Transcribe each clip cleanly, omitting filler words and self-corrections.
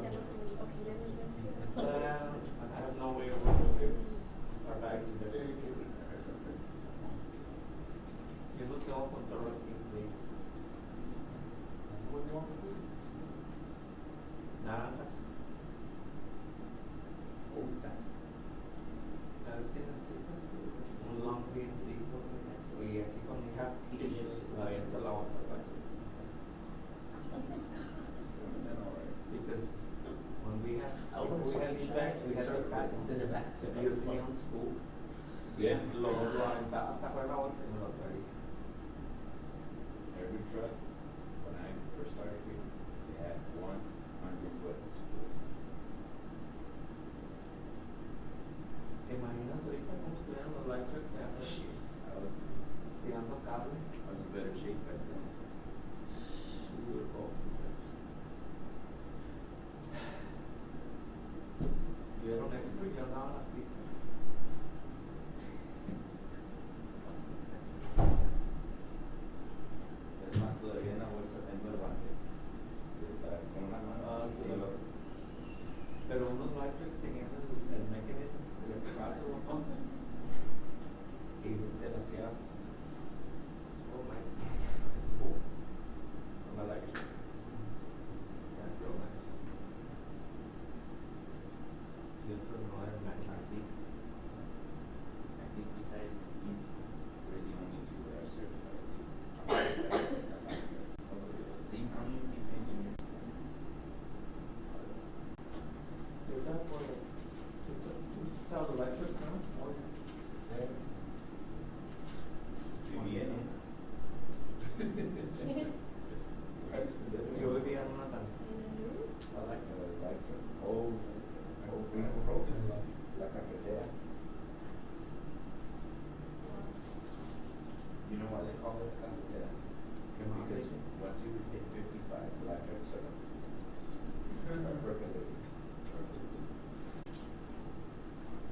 I have no way of looking at our bags in there. Yo no tengo control aquí de naranjas. ¿Sabes qué necesitas? Un long PNC y así con mi hat la aviento a la bolsa para because when we had these bags, we had the fat to use me on school. Yeah. Lo aventaba hasta fuera la bolsa y me lo traía. Every truck, when I first started here, they had 100-foot spool. ¿Te imaginas ahorita cómo estuvieran los light trucks allá por aquí? Tirando cable. I was in better shape back then. We were both. Yo era un expert, yo andaba en las pistas. Es más, todavía en la bolsa tengo el guante. Con una mano. Sí. Pero unos light trucks tenían el mecanismo que le pegabas el botón y te lo hacía oh nice. It's cool. Con la light truck. Yeah, real nice. Y otro no era magnetic. I think besides these, we're the only two that are certified too. How many engineers? Is that for the child electric, no? Or Viviendo. yo vivía en una también. I like the electric. Oh, la cafetera. You know why they call it a cafetera? Because once you hit 55, the electric start percolating.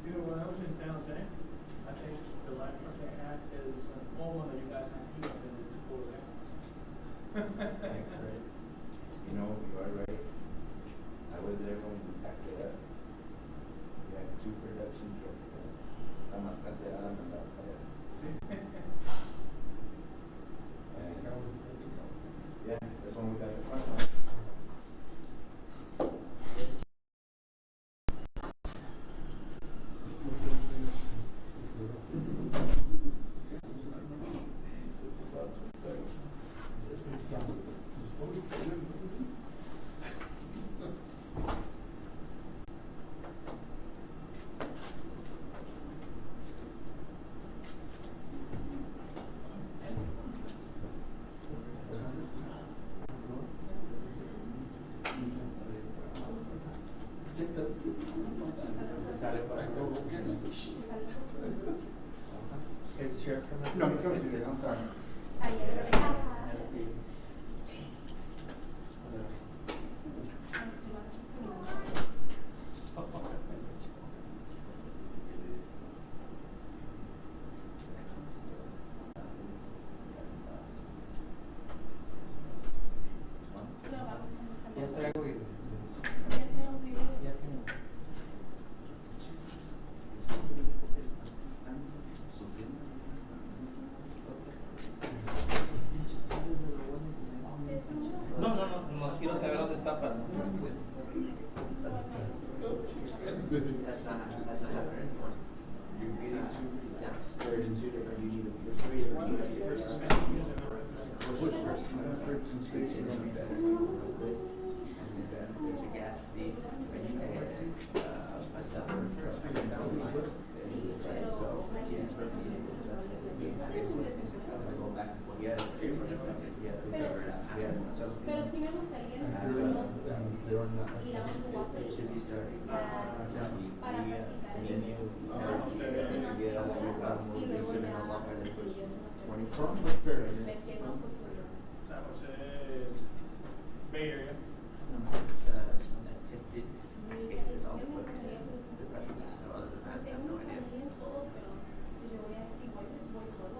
You know, when I was in San Jose, I think the light truck they had is an old one that you guys had here and it's a quarter gallons. Thanks, right? You know, you are right. I was there when we packed it up. We had 2 production trucks there. La más cantera la mandaba para allá. Yeah, that's when we got the front one. Is sheriff coming? No, he's coming to this, I'm sorry. Ya traigo video. Ya tengo. No quiero saber dónde está para no. That's not right. You're getting 2, Yeah. there's 2 different, you need a 3 different. There's a gas station, and you pay a stuff for Pero sí me gustaría ir a un waffle It should be starting. para San Jose, Bay Area.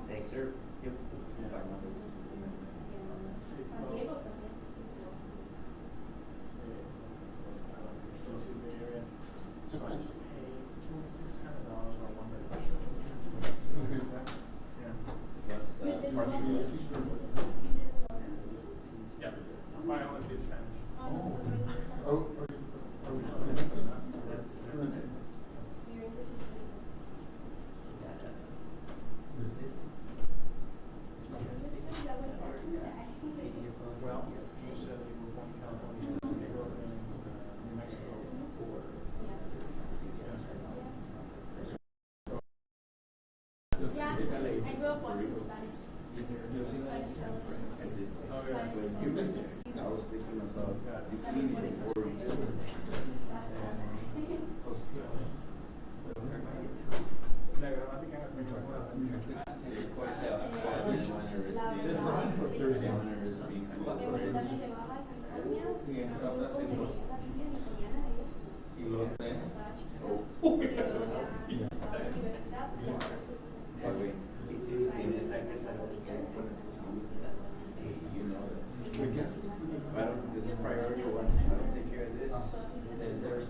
Thanks, sir. Yep. This is priority one. I don't take care of this. Then there's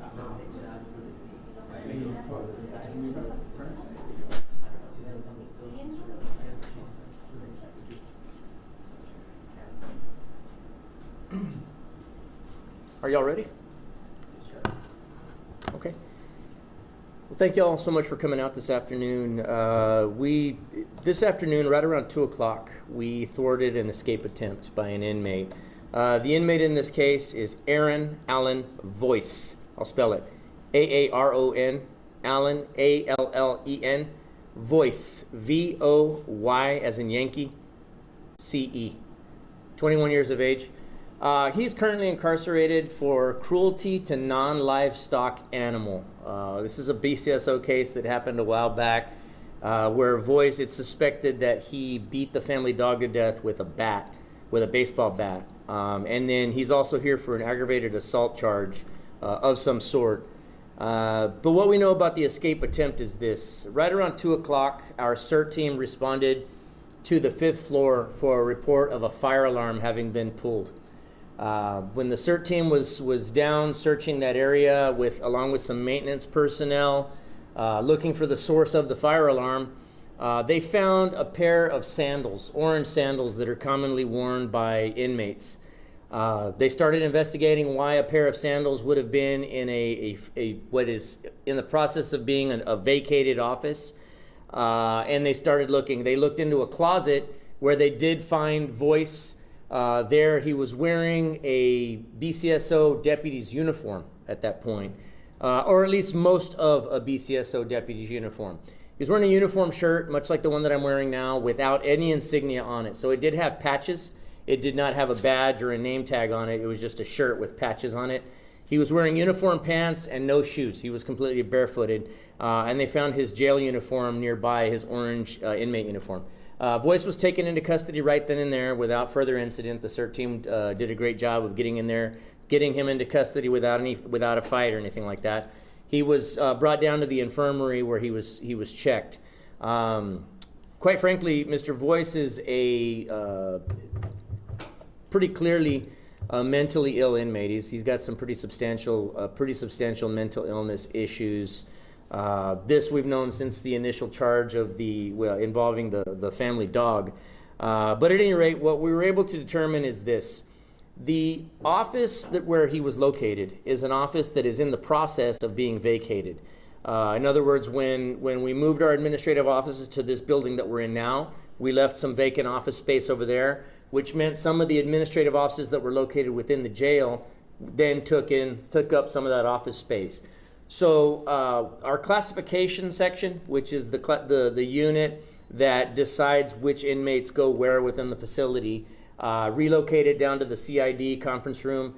Are y'all ready? Okay. Well, thank you all so much for coming out this afternoon. This afternoon, right around 2 o'clock, we thwarted an escape attempt by an inmate. The inmate in this case is Aaron Allen Voice. I'll spell it. Aaron, Allen, Allen, Voice, Voy as in Yankee, CE. 21 years of age. He's currently incarcerated for cruelty to non-livestock animal. This is a BCSO case that happened a while back where Voice, it's suspected that he beat the family dog to death with a baseball bat. And then he's also here for an aggravated assault charge of some sort. But what we know about the escape attempt is this. Right around 2 o'clock, our CERT team responded to the 5th floor for a report of a fire alarm having been pulled. When the CERT team was down searching that area along with some maintenance personnel, looking for the source of the fire alarm, they found a pair of sandals, orange sandals that are commonly worn by inmates. They started investigating why a pair of sandals would have been in what is in the process of being a vacated office. And they started looking. They looked into a closet where they did find Voice. There he was wearing a BCSO deputy's uniform at that point, or at least most of a BCSO deputy's uniform. He was wearing a uniform shirt, much like the one that I'm wearing now, without any insignia on it. So it did have patches. It did not have a badge or a name tag on it. It was just a shirt with patches on it. He was wearing uniform pants and no shoes. He was completely barefooted. And they found his jail uniform nearby, his orange inmate uniform. Voice was taken into custody right then and there without further incident. The CERT team did a great job of getting in there, getting him into custody without a fight or anything like that. He was brought down to the infirmary where he was checked. Quite frankly, Mr. Voice is a pretty clearly mentally ill inmate. He's got some pretty substantial mental illness issues. This we've known since the initial charge of involving the family dog. But at any rate, what we were able to determine is this. The office where he was located is an office that is in the process of being vacated. In other words, when we moved our administrative offices to this building that we're in now, we left some vacant office space over there, which meant some of the administrative offices that were located within the jail then took up some of that office space. So our classification section, which is the unit that decides which inmates go where within the facility, relocated down to the CID conference room.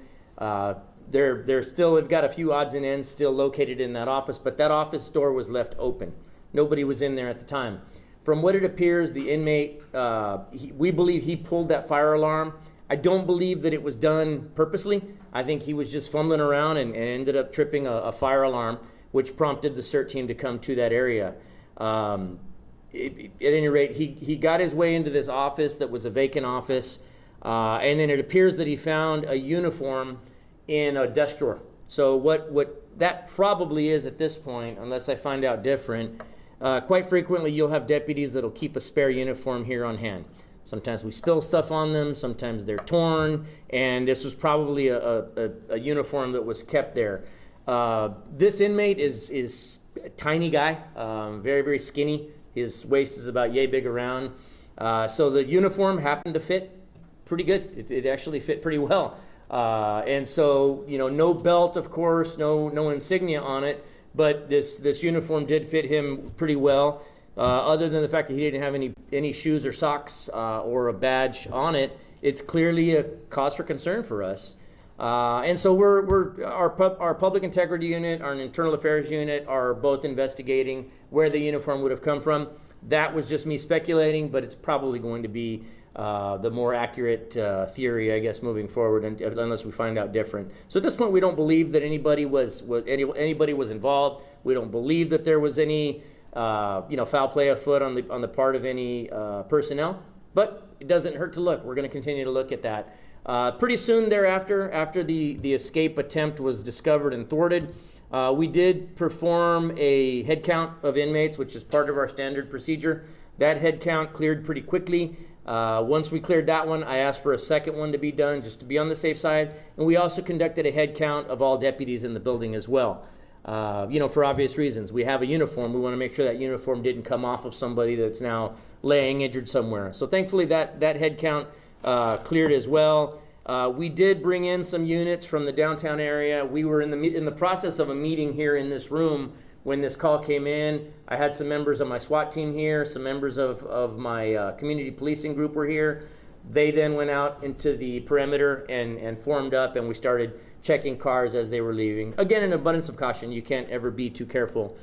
They've got a few odds and ends still located in that office, but that office door was left open. Nobody was in there at the time. From what it appears, the inmate, we believe he pulled that fire alarm. I don't believe that it was done purposely. I think he was just fumbling around and ended up tripping a fire alarm, which prompted the CERT team to come to that area. At any rate, he got his way into this office that was a vacant office, and then it appears that he found a uniform in a desk drawer. So what that probably is at this point, unless I find out different, quite frequently you'll have deputies that'll keep a spare uniform here on hand. Sometimes we spill stuff on them, sometimes they're torn, and this was probably a uniform that was kept there. This inmate is a tiny guy, very, very skinny. His waist is about yay big around. So the uniform happened to fit pretty good. It actually fit pretty well. And so, no belt, of course, no insignia on it, but this uniform did fit him pretty well. Other than the fact that he didn't have any shoes or socks or a badge on it, it's clearly a cause for concern for us. And so our public integrity unit, our internal affairs unit are both investigating where the uniform would have come from. That was just me speculating, but it's probably going to be the more accurate theory, I guess, moving forward, unless we find out different. So at this point, we don't believe that anybody was involved. We don't believe that there was any foul play afoot on the part of any personnel. But it doesn't hurt to look. We're going to continue to look at that. Pretty soon thereafter, after the escape attempt was discovered and thwarted, we did perform a head count of inmates, which is part of our standard procedure. That head count cleared pretty quickly. Once we cleared that one, I asked for a second one to be done just to be on the safe side. And we also conducted a head count of all deputies in the building as well. For obvious reasons. We have a uniform. We want to make sure that uniform didn't come off of somebody that's now laying injured somewhere. So thankfully that head count cleared as well. We did bring in some units from the downtown area. We were in the process of a meeting here in this room when this call came in. I had some members of my SWAT team here, some members of my community policing group were here. They then went out into the perimeter and formed up, and we started checking cars as they were leaving. Again, an abundance of caution. You can't ever be too careful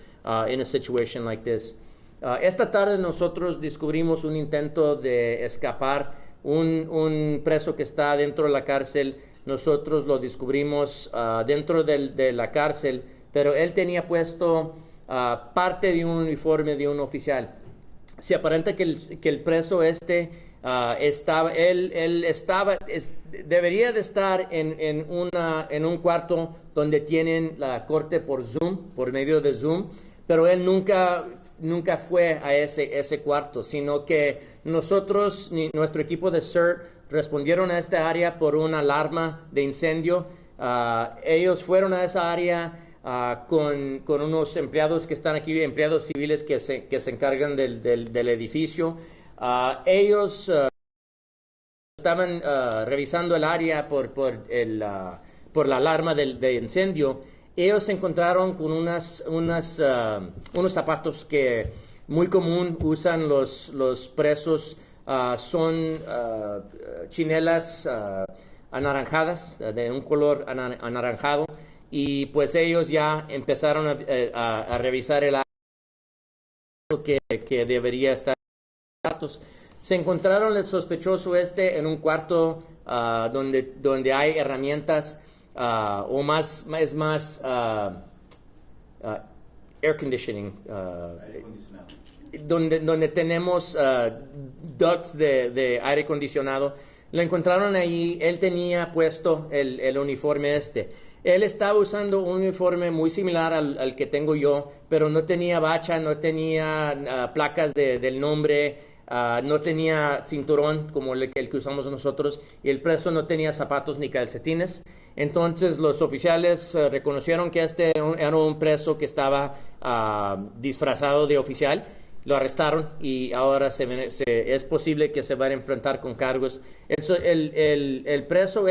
in a situation like this. Esta tarde nosotros descubrimos un intento de escapar, un preso que está dentro de la cárcel. Nosotros lo descubrimos dentro de la cárcel, pero él tenía puesto parte de un uniforme de un oficial. Se aparenta que el preso debería de estar en un cuarto donde tienen la corte por Zoom, por medio de Zoom, pero él nunca fue a ese cuarto, sino que nosotros, nuestro equipo de CERT, respondieron a esta área por una alarma de incendio. Ellos fueron a esa área con unos empleados que están aquí, empleados civiles que se encargan del edificio. Ellos estaban revisando el área por la alarma de incendio. Ellos se encontraron con unos zapatos que muy común usan los presos. Son chinelas anaranjadas, de un color anaranjado. Y pues ellos ya empezaron a revisar el área que debería estar. Se encontraron el sospechoso en un cuarto donde hay herramientas o más air conditioning, donde tenemos ducts de aire acondicionado. Lo encontraron ahí. Él tenía puesto el uniforme Él estaba usando un uniforme muy similar al que tengo yo, pero no tenía bacha, no tenía placas del nombre, no tenía cinturón como el que usamos nosotros, y el preso no tenía zapatos ni calcetines. Entonces los oficiales reconocieron que era un preso que estaba disfrazado de oficial. Lo arrestaron y ahora es posible que se van a enfrentar con cargos. El preso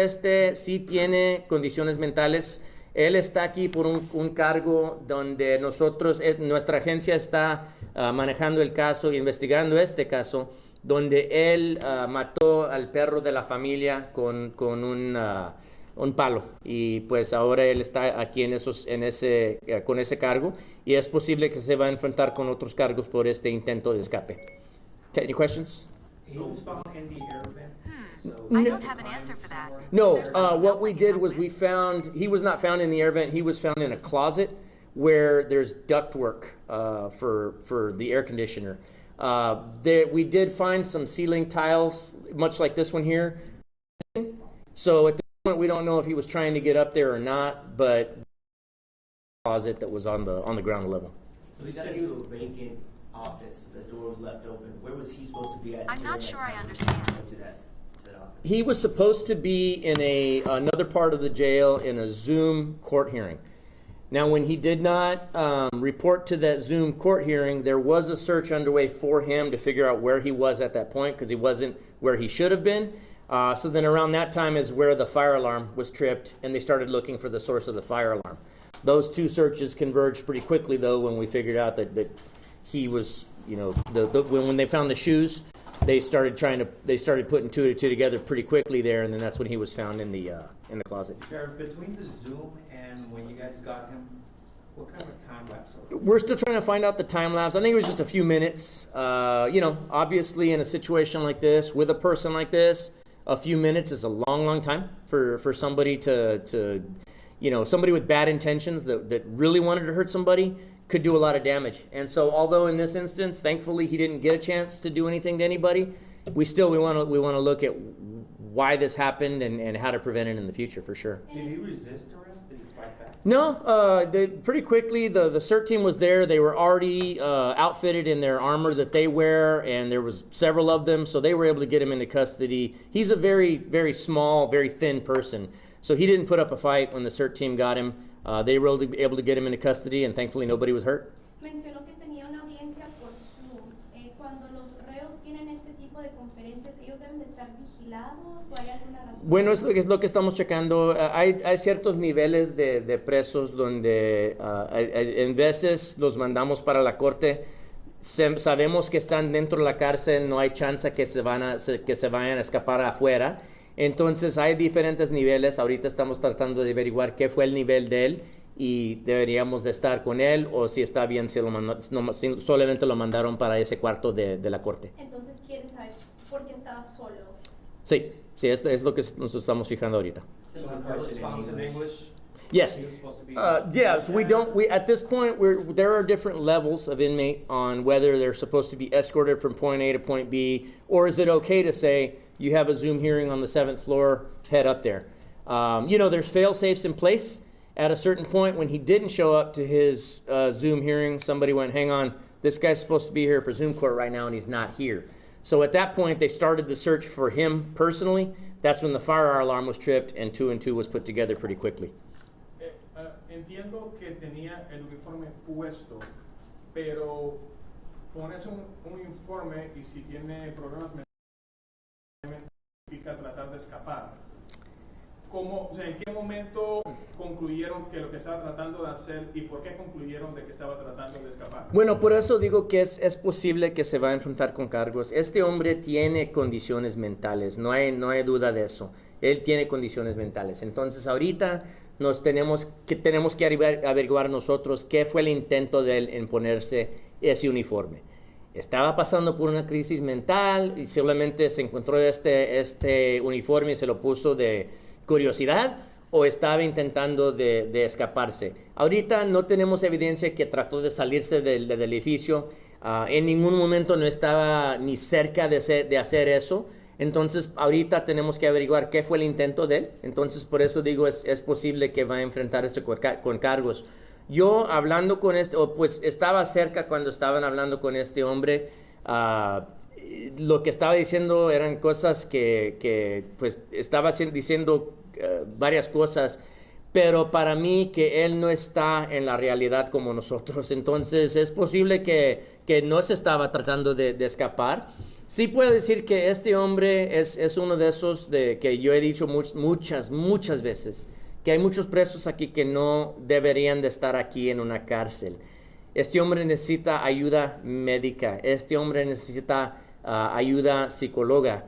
sí tiene condiciones mentales. Él está aquí por un cargo donde nuestra agencia está manejando el caso, investigando este caso, donde él mató al perro de la familia con un palo, y pues ahora él está aquí con ese cargo, y es posible que se va a enfrentar con otros cargos por este intento de escape. Any questions? He was found in the air vent. I don't have an answer for that. No, Is there something what else we I can did help was with? he was not found in the air vent. He was found in a closet where there's ductwork for the air conditioner. We did find some ceiling tiles, much like this one here. So at this point, we don't know if he was trying to get up there or not, but closet that was on the ground level. So he got into a vacant office, the door was left open. Where was he supposed to be at? I'm not sure I understand. To that office. He was supposed to be in another part of the jail in a Zoom court hearing. Now, when he did not report to that Zoom court hearing, there was a search underway for him to figure out where he was at that point, because he wasn't where he should have been. So then around that time is where the fire alarm was tripped, and they started looking for the source of the fire alarm. Those two searches converged pretty quickly, though, when we figured out that he was, when they found the shoes, they started putting two together pretty quickly there, and then that's when he was found in the in the closet. Sheriff, between the Zoom and when you guys got him, what kind of time lapse? We're still trying to find out the time lapse. I think it was just a few minutes. You know, obviously in a situation like this, with a person like this, a few minutes is a long, long time for somebody to you know, somebody with bad intentions that really wanted to hurt somebody could do a lot of damage. And so although in this instance, thankfully he didn't get a chance to do anything to anybody, we want to look at why this happened and how to prevent it in the future for sure. Did he resist arrest? Did he fight back? No, they pretty quickly, the CERT team was there. They were already outfitted in their armor that they wear, and there was several of them, so they were able to get him into custody. He's a very, very small, very thin person, so he didn't put up a fight when the CERT team got him. They were able to get him into custody, and thankfully nobody was hurt. Mencionó que tenía una audiencia por Zoom. Cuando los reos tienen este tipo de conferencias, ¿ellos deben de estar vigilados o hay alguna razón? Bueno, es lo que estamos checando. Hay ciertos niveles de presos donde en veces los mandamos para la corte. Sabemos que están dentro de la cárcel, no hay chance que se vayan a escapar afuera. Entonces hay diferentes niveles. Ahorita estamos tratando de averiguar qué fue el nivel de él y deberíamos de estar con él, o si está bien si solamente lo mandaron para ese cuarto de la corte. Entonces quieren saber por qué estaba solo. Sí, es lo que nos estamos fijando ahorita. So the response in English? Yes. He was supposed to be Yes, we at this point, there are different levels of inmate on whether they're supposed to be escorted from point A to point B, or is it okay to say, you have a Zoom hearing on the 7th floor, head up there. You know, there's fail-safes in place. At a certain point, when he didn't show up to his Zoom hearing, somebody went, hang on, this guy's supposed to be here for Zoom court right now, and he's not here. So at that point, they started the search for him personally. That's when the fire alarm was tripped, and 2 and 2 was put together pretty quickly. Entiendo que tenía el uniforme puesto, pero pones un uniforme y si tiene problemas mentales, significa tratar de escapar. ¿Cómo, o sea, ¿en qué momento concluyeron que lo que estaba tratando de hacer y por qué concluyeron de que estaba tratando de escapar? Bueno, por eso digo que es posible que se va a enfrentar con cargos. Este hombre tiene condiciones mentales, no hay duda de eso. Él tiene condiciones mentales. Entonces ahorita tenemos que averiguar nosotros qué fue el intento de él en ponerse ese uniforme. Estaba pasando por una crisis mental y solamente se encontró este uniforme y se lo puso de curiosidad, o estaba intentando de escaparse. Ahorita no tenemos evidencia que trató de salirse del edificio. En ningún momento no estaba ni cerca de hacer eso. Entonces ahorita tenemos que averiguar qué fue el intento de él. Entonces por eso digo es posible que va a enfrentar esto con cargos. Yo hablando con pues estaba cerca cuando estaban hablando con este hombre. Lo que estaba diciendo eran cosas que pues estaba diciendo varias cosas, pero para mí que él no está en la realidad como nosotros. Entonces es posible que no se estaba tratando de escapar. Sí puedo decir que este hombre es uno de esos que yo he dicho muchas veces, que hay muchos presos aquí que no deberían de estar aquí en una cárcel. Este hombre necesita ayuda médica, este hombre necesita ayuda psicóloga.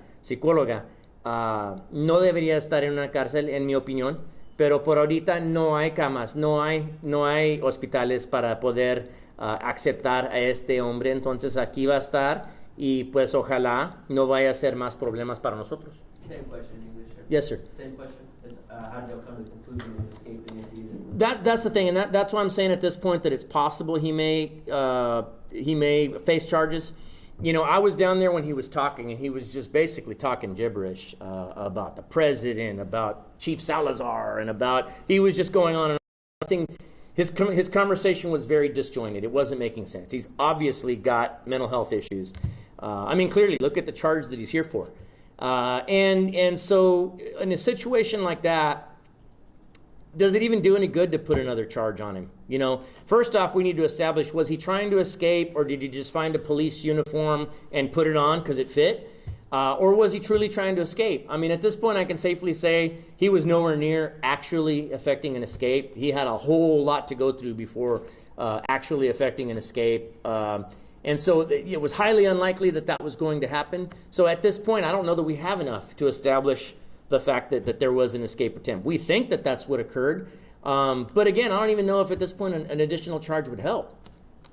No debería estar en una cárcel, en mi opinión, pero por ahorita no hay camas, no hay hospitales para poder aceptar a este hombre. Entonces aquí va a estar y pues ojalá no vaya a ser más problemas para nosotros. Same question in English, sir. Yes, sir. Same question. How did you come to the conclusion of escaping if you didn't? That's the thing, and that's why I'm saying at this point that it's possible he may face charges. You know, I was down there when he was talking, and he was just basically talking gibberish about the president, about Chief Salazar, and he was just going on and on. His conversation was very disjointed. It wasn't making sense. He's obviously got mental health issues. I mean, clearly, look at the charge that he's here for. And so in a situation like that, does it even do any good to put another charge on him? You know, first off, we need to establish, was he trying to escape, or did he just find a police uniform and put it on because it fit? Or was he truly trying to escape? I mean, at this point, I can safely say he was nowhere near actually effecting an escape. He had a whole lot to go through before actually effecting an escape. And so it was highly unlikely that was going to happen. So at this point, I don't know that we have enough to establish the fact that there was an escape attempt. We think that that's what occurred. But again, I don't even know if at this point an additional charge would help.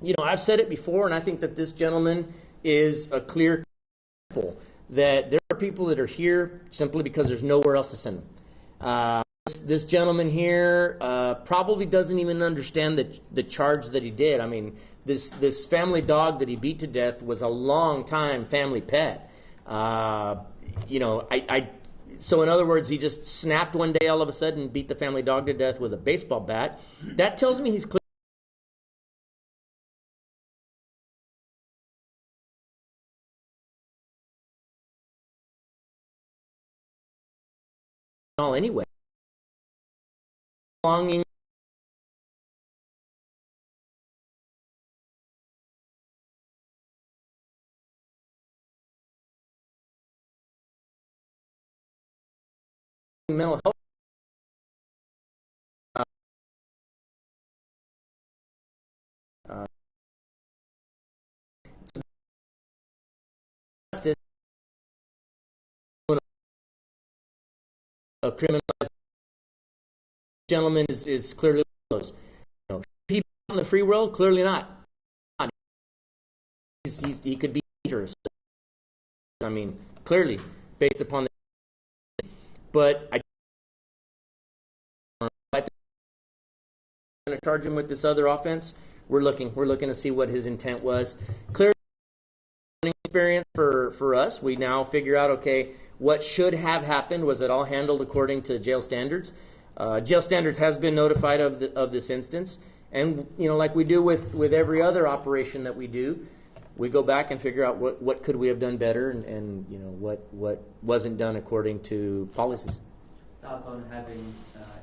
You know, I've said it before, and I think that this gentleman is a clear example that there are people that are here simply because there's nowhere else to send them. This gentleman here probably doesn't even understand the charge that he did. I mean, this family dog that he beat to death was a long-time family pet. You know, so in other words, he just snapped one day all of a sudden and beat the family dog to death with a baseball bat. That tells me he's clear. Anyway, belonging mental health justice, a criminalized gentleman is clearly close. You know, he on the free will, clearly not. He could be dangerous. I mean, clearly based upon the, but I'm going to charge him with this other offense. We're looking to see what his intent was. Clearly, experience for us. We now figure out, okay, what should have happened. Was it all handled according to jail standards? Jail standards has been notified of this instance, and you know, like we do with every other operation that we do, we go back and figure out what could we have done better, and you know what wasn't done according to policies. Thoughts on having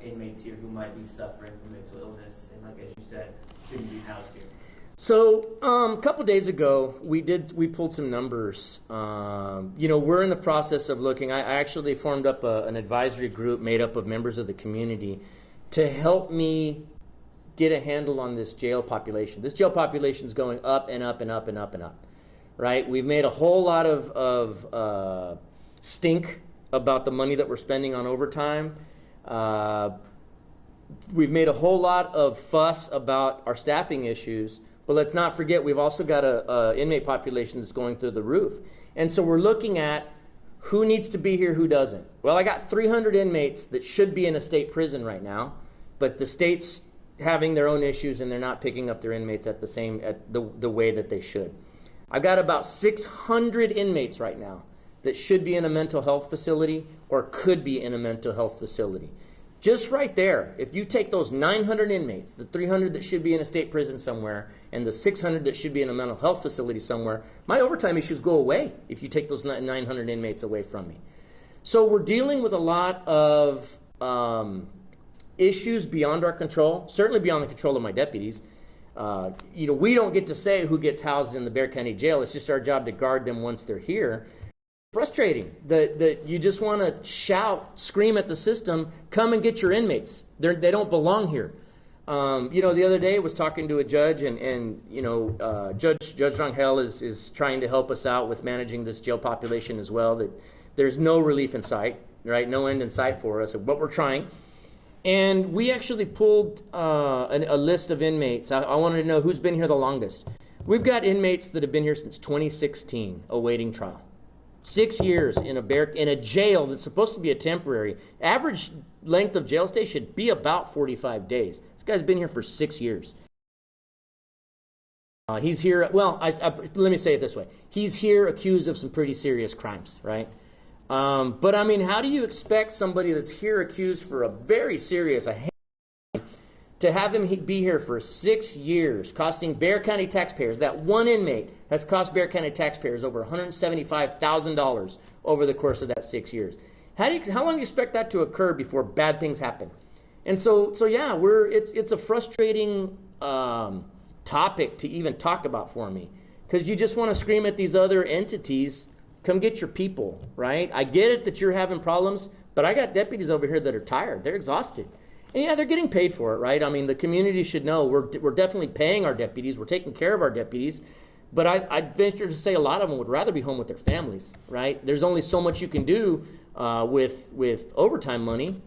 inmates here who might be suffering from mental illness and, like as you said, shouldn't be housed here? So a couple days ago, we pulled some numbers. You know, we're in the process of looking. I actually formed up an advisory group made up of members of the community to help me get a handle on this jail population. This jail population is going up and up and up and up and up, right? We've made a whole lot of stink about the money that we're spending on overtime. We've made a whole lot of fuss about our staffing issues. But let's not forget, we've also got a inmate population that's going through the roof. And so we're looking at who needs to be here, who doesn't. Well, I got 300 inmates that should be in a state prison right now, but the state's having their own issues and they're not picking up their inmates at the way that they should. I've got about 600 inmates right now that should be in a mental health facility or could be in a mental health facility. Just right there, if you take those 900 inmates, the 300 that should be in a state prison somewhere, and the 600 that should be in a mental health facility somewhere, my overtime issues go away if you take those 900 inmates away from me. So we're dealing with a lot of issues beyond our control, certainly beyond the control of my deputies. You know, we don't get to say who gets housed in the Bexar County Jail. It's just our job to guard them once they're here. Frustrating that you just want to shout, scream at the system, come and get your inmates. They don't belong here. You know, the other day I was talking to a judge, and you know, Judge Rangel is trying to help us out with managing this jail population as well. That there's no relief in sight, right? No end in sight for us, but we're trying. And we actually pulled a list of inmates. I wanted to know who's been here the longest. We've got inmates that have been here since 2016 awaiting trial. 6 years in a jail that's supposed to be a temporary. Average length of jail stay should be about 45 days. This guy's been here for 6 years. He's here, well, let me say it this way. He's here accused of some pretty serious crimes, right? But I mean, how do you expect somebody that's here accused for a very serious, to have him be here for 6 years, costing Bexar County taxpayers, that one inmate has cost Bexar County taxpayers over $175,000 over the course of that 6 years. How long do you expect that to occur before bad things happen? And so yeah, it's a frustrating topic to even talk about for me, because you just want to scream at these other entities, come get your people, right? I get it that you're having problems, but I got deputies over here that are tired. They're exhausted. And yeah, they're getting paid for it, right? I mean, the community should know we're definitely paying our deputies. We're taking care of our deputies. But I'd venture to say a lot of them would rather be home with their families, right? There's only so much you can do with overtime money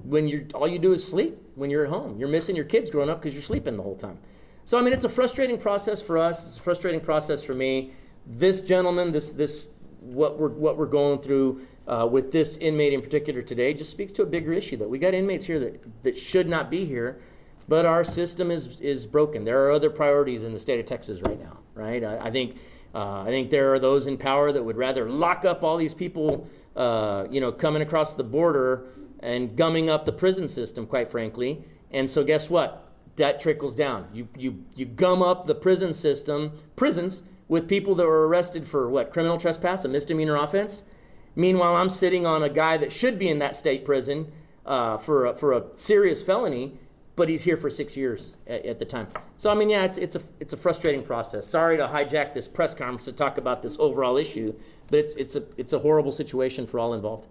when all you do is sleep when you're at home. You're missing your kids growing up because you're sleeping the whole time. So I mean, it's a frustrating process for us. It's a frustrating process for me. This gentleman, what we're going through with this inmate in particular today just speaks to a bigger issue, that we got inmates here that should not be here, but our system is broken. There are other priorities in the state of Texas right now, right? I think there are those in power that would rather lock up all these people, coming across the border and gumming up the prison system, quite frankly. And so guess what? That trickles down. You gum up the prisons with people that were arrested for what? Criminal trespass, a misdemeanor offense. Meanwhile, I'm sitting on a guy that should be in that state prison for a serious felony, but he's here for 6 years at the time. So I mean, yeah, it's a frustrating process. Sorry to hijack this press conference to talk about this overall issue, but it's a horrible situation for all involved.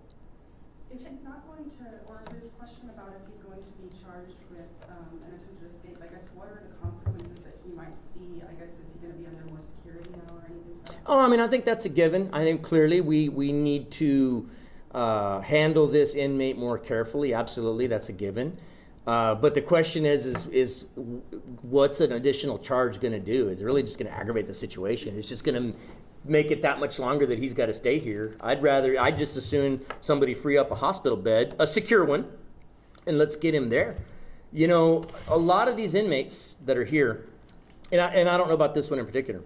If he's not going to, or if there's question about if he's going to be charged with an attempted escape, I guess what are the consequences that he might see? I guess is he going to be under more security now or anything like that? Oh, I mean, I think that's a given. I think clearly we need to handle this inmate more carefully. Absolutely, that's a given. But the question is what's an additional charge going to do? Is it really just going to aggravate the situation? It's just going to make it that much longer that he's got to stay here. I'd just as soon somebody free up a hospital bed, a secure one, and let's get him there. You know, a lot of these inmates that are here, and I don't know about this one in particular,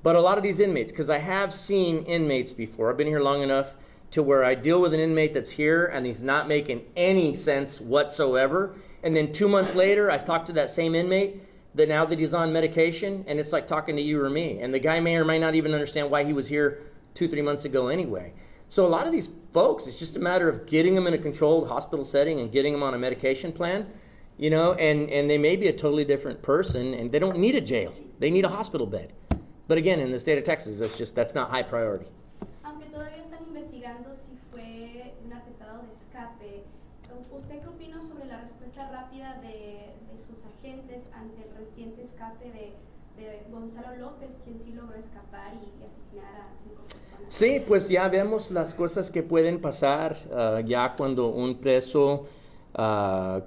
but a lot of these inmates, because I have seen inmates before, I've been here long enough to where I deal with an inmate that's here and he's not making any sense whatsoever. And then 2 months later, I talk to that same inmate that now that he's on medication, and it's like talking to you or me. And the guy may or may not even understand why he was here 2-3 months ago anyway. So a lot of these folks, it's just a matter of getting them in a controlled hospital setting and getting them on a medication plan, you know, and they may be a totally different person and they don't need a jail. They need a hospital bed. But again, in the state of Texas, that's not high priority. Aunque todavía están investigando si fue un atentado de escape, ¿usted qué opina sobre la respuesta rápida de sus agentes ante el reciente escape de Gonzalo López, quien sí logró escapar y asesinar a 5 personas? Sí, pues ya vemos las cosas que pueden pasar ya cuando un preso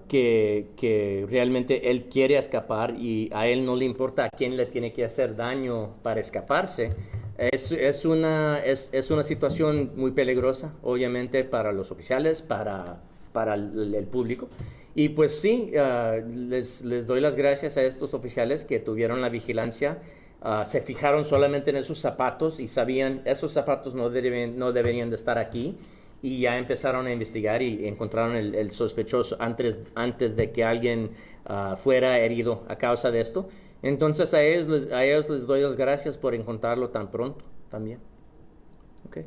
que realmente él quiere escapar y a él no le importa a quién le tiene que hacer daño para escaparse. Es una situación muy peligrosa, obviamente, para los oficiales, para el público. Y pues sí, les doy las gracias a estos oficiales que tuvieron la vigilancia, se fijaron solamente en esos zapatos y sabían, esos zapatos no deberían de estar aquí, y ya empezaron a investigar y encontraron el sospechoso antes de que alguien fuera herido a causa de esto. Entonces a ellos les doy las gracias por encontrarlo tan pronto también. Okay.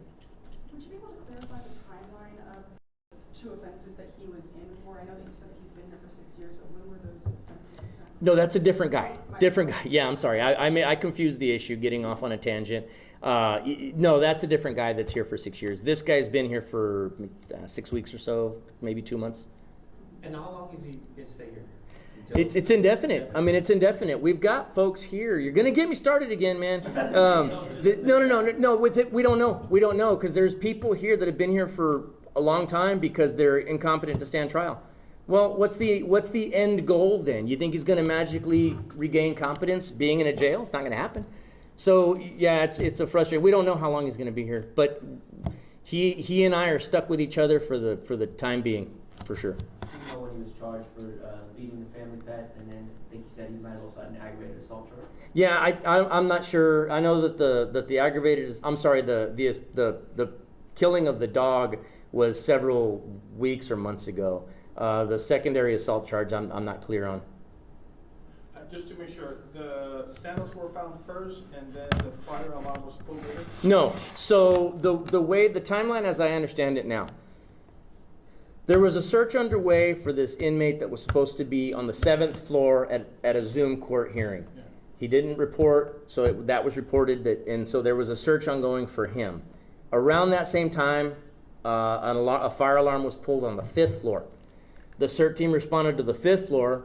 Would you be able to clarify the timeline of 2 offenses that he was in for? I know that you said that he's been here for 6 years, but when were those offenses exactly? No, that's a different guy. Different guy. Yeah, I'm sorry. I confused the issue, getting off on a tangent. No, that's a different guy that's here for 6 years. This guy's been here for 6 weeks or so, maybe 2 months. And how long is he going to stay here? It's indefinite. I mean, it's indefinite. We've got folks here. You're going to get me started again, man. No. With it, we don't know. We don't know because there's people here that have been here for a long time because they're incompetent to stand trial. Well, what's the end goal then? You think he's going to magically regain competence being in a jail? It's not going to happen. So yeah, it's a frustrating. We don't know how long he's going to be here, but he and I are stuck with each other for the time being, for sure. You know when he was charged for feeding the family pet, and then I think you said he might have also had an aggravated assault charge. Yeah, I'm not sure. I know that the aggravated, I'm sorry, the killing of the dog was several weeks or months ago. The secondary assault charge, I'm not clear on. Just to make sure, the sandals were found first, and then the fire alarm was pulled later? No. So the way the timeline, as I understand it now, there was a search underway for this inmate that was supposed to be on the 7th floor at a Zoom court hearing. Yeah. He didn't report, so that was reported and so there was a search ongoing for him. Around that same time, a fire alarm was pulled on the 5th floor. The CERT team responded to the 5th floor.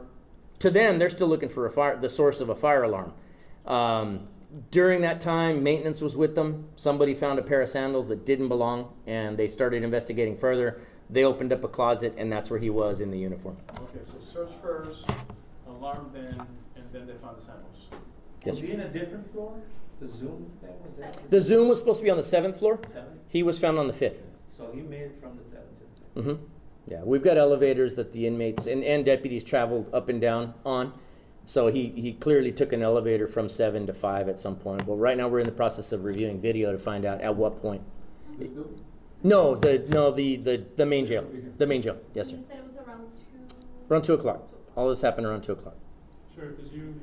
To them, they're still looking for the source of a fire alarm. During that time, maintenance was with them. Somebody found a pair of sandals that didn't belong, and they started investigating further. They opened up a closet, and that's where he was in the uniform. Okay, so search first, alarm then, and then they found the samples. Yes, Was he in a different floor? The Zoom thing was that? the Zoom was supposed to be on the 7th floor. 7th? He was found on the 5th. So he made it from the 7th to the 5th. Yeah, we've got elevators that the inmates and deputies traveled up and down on. So he clearly took an elevator from 7 to 5 at some point. But right now we're in the process of reviewing video to find out at what point. No, the main jail. The main jail. Yes, sir. You said it was around 2. Around 2 o'clock. All this happened around 2 o'clock. Sheriff, did you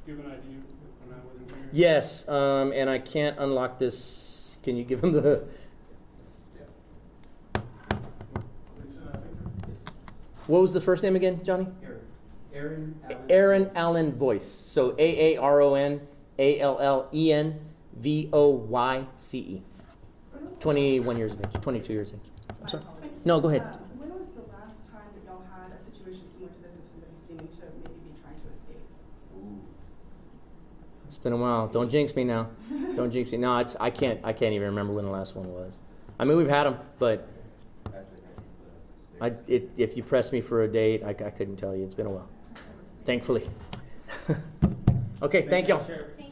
give an ID when I wasn't here? Yes, and I can't unlock this. Can you give him the? What was the first name again, Johnny? Aaron Allen. Aaron Allen Voice. So AARONALLENVOYCE. 21 years of age, 22 years of age. I'm sorry. No, go ahead. When was the last time that y'all had a situation similar to this of somebody seeming to maybe be trying to escape? It's been a while. Don't jinx me now. Don't jinx me. No, I can't even remember when the last one was. I mean, we've had them, but if you press me for a date, I couldn't tell you. It's been a while. Thankfully. Okay, thank y'all. Thank